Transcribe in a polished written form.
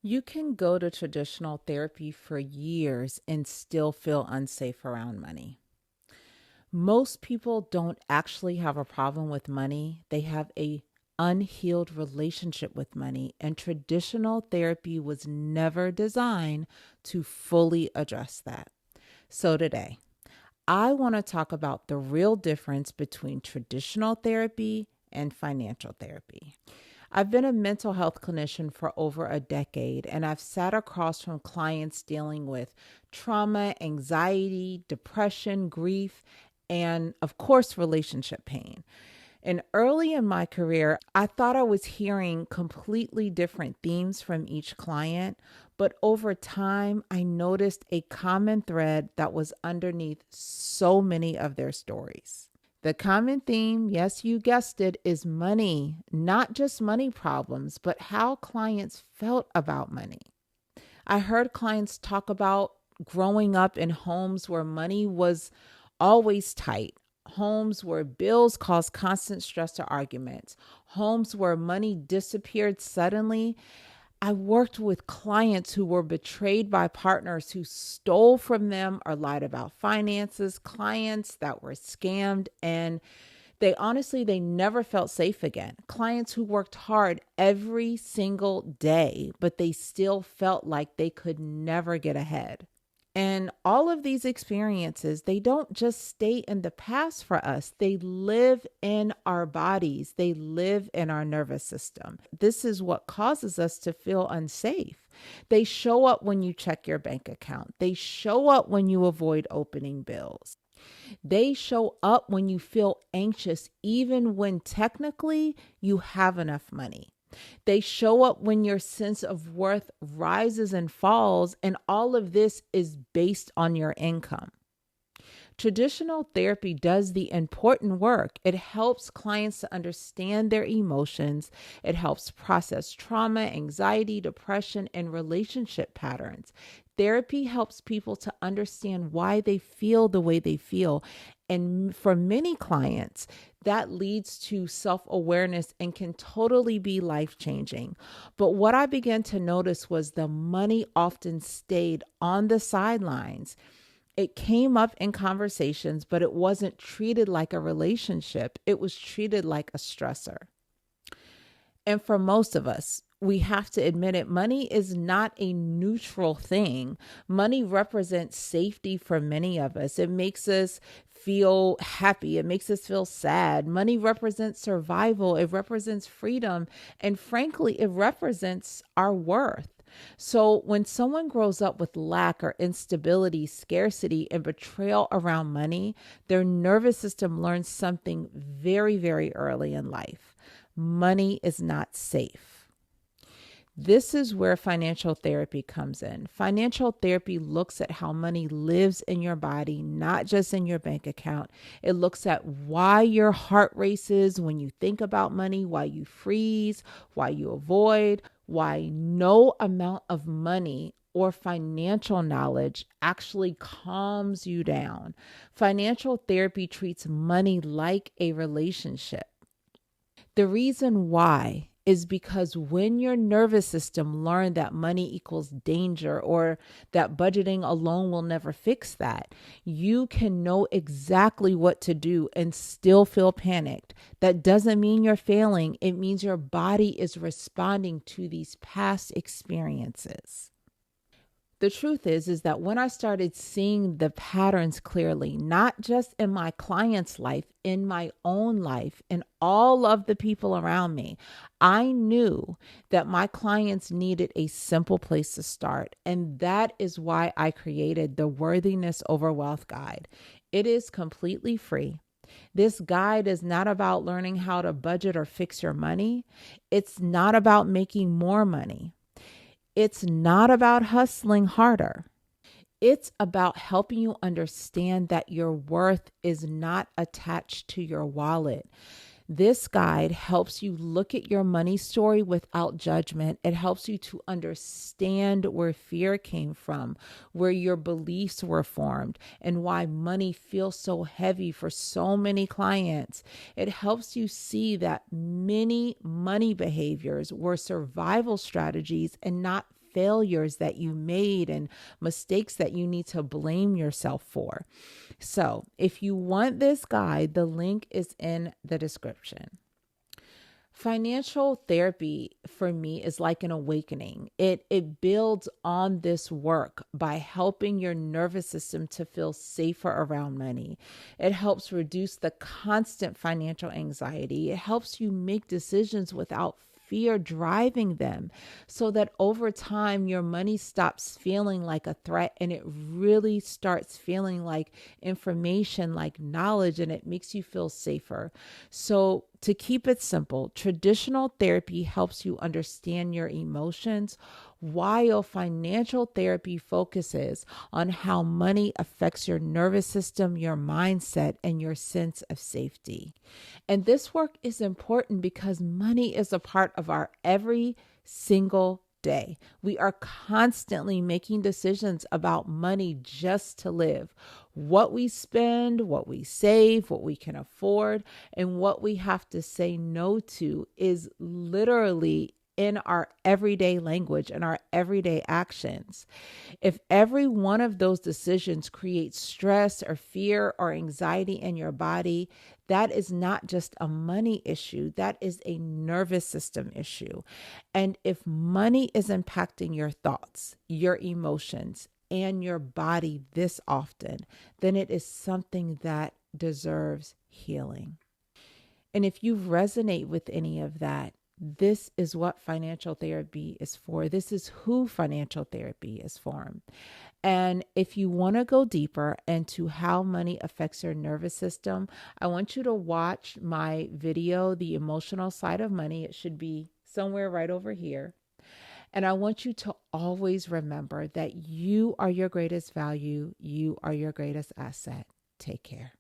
You can go to traditional therapy for years and still feel unsafe around money. Most people don't actually have a problem with money. They have a unhealed relationship with money, and traditional therapy was never designed to fully address that. So today, I want to talk about the real difference between traditional therapy and financial therapy. I've been a mental health clinician for over a decade, and I've sat across from clients dealing with trauma, anxiety, depression, grief, and of course, relationship pain. And early in my career, I thought I was hearing completely different themes from each client. But over time, I noticed a common thread that was underneath so many of their stories. The common theme, yes, you guessed it, is money, not just money problems, but how clients felt about money. I heard clients talk about growing up in homes where money was always tight, homes where bills caused constant stress or arguments, homes where money disappeared suddenly. I worked with clients who were betrayed by partners who stole from them or lied about finances, clients that were scammed, and they never felt safe again. Clients who worked hard every single day, but they still felt like they could never get ahead. And all of these experiences, they don't just stay in the past for us. They live in our bodies. They live in our nervous system. This is what causes us to feel unsafe. They show up when you check your bank account. They show up when you avoid opening bills. They show up when you feel anxious, even when technically you have enough money. They show up when your sense of worth rises and falls, and all of this is based on your income. Traditional therapy does the important work. It helps clients to understand their emotions. It helps process trauma, anxiety, depression, and relationship patterns. Therapy helps people to understand why they feel the way they feel. And for many clients, that leads to self awareness and can totally be life changing. But what I began to notice was the money often stayed on the sidelines. It came up in conversations, but it wasn't treated like a relationship. It was treated like a stressor. And for most of us, we have to admit it, money is not a neutral thing. Money represents safety for many of us. It makes us feel happy. It makes us feel sad. Money represents survival. It represents freedom. And frankly, it represents our worth. So when someone grows up with lack or instability, scarcity, and betrayal around money, their nervous system learns something very, very early in life. Money is not safe. This is where financial therapy comes in. Financial therapy looks at how money lives in your body, not just in your bank account. It looks at why your heart races when you think about money, why you freeze, why you avoid, why no amount of money or financial knowledge actually calms you down. Financial therapy treats money like a relationship. The reason why is because when your nervous system learned that money equals danger or that budgeting alone will never fix that, you can know exactly what to do and still feel panicked. That doesn't mean you're failing. It means your body is responding to these past experiences. The truth is that when I started seeing the patterns clearly, not just in my client's life, in my own life, in all of the people around me, I knew that my clients needed a simple place to start. And that is why I created the Worthiness Over Wealth Guide. It is completely free. This guide is not about learning how to budget or fix your money. It's not about making more money. It's not about hustling harder. It's about helping you understand that your worth is not attached to your wallet. This guide helps you look at your money story without judgment. It helps you to understand where fear came from, where your beliefs were formed, and why money feels so heavy for so many clients. It helps you see that many money behaviors were survival strategies and not failures that you made and mistakes that you need to blame yourself for. So, if you want this guide, the link is in the description. Financial therapy for me is like an awakening. It builds on this work by helping your nervous system to feel safer around money. It helps reduce the constant financial anxiety. It helps you make decisions without fear driving them, so that over time your money stops feeling like a threat and it really starts feeling like information, like knowledge, and it makes you feel safer. So, to keep it simple, traditional therapy helps you understand your emotions, while financial therapy focuses on how money affects your nervous system, your mindset, and your sense of safety. And this work is important because money is a part of our every single day. We are constantly making decisions about money just to live. What we spend, what we save, what we can afford, and what we have to say no to is literally in our everyday language and our everyday actions. If every one of those decisions creates stress or fear or anxiety in your body, that is not just a money issue, that is a nervous system issue. And if money is impacting your thoughts, your emotions, and your body this often, then it is something that deserves healing. And if you resonate with any of that, this is what financial therapy is for. This is who financial therapy is for. And if you want to go deeper into how money affects your nervous system, I want you to watch my video, The Emotional Side of Money. It should be somewhere right over here. And I want you to always remember that you are your greatest value. You are your greatest asset. Take care.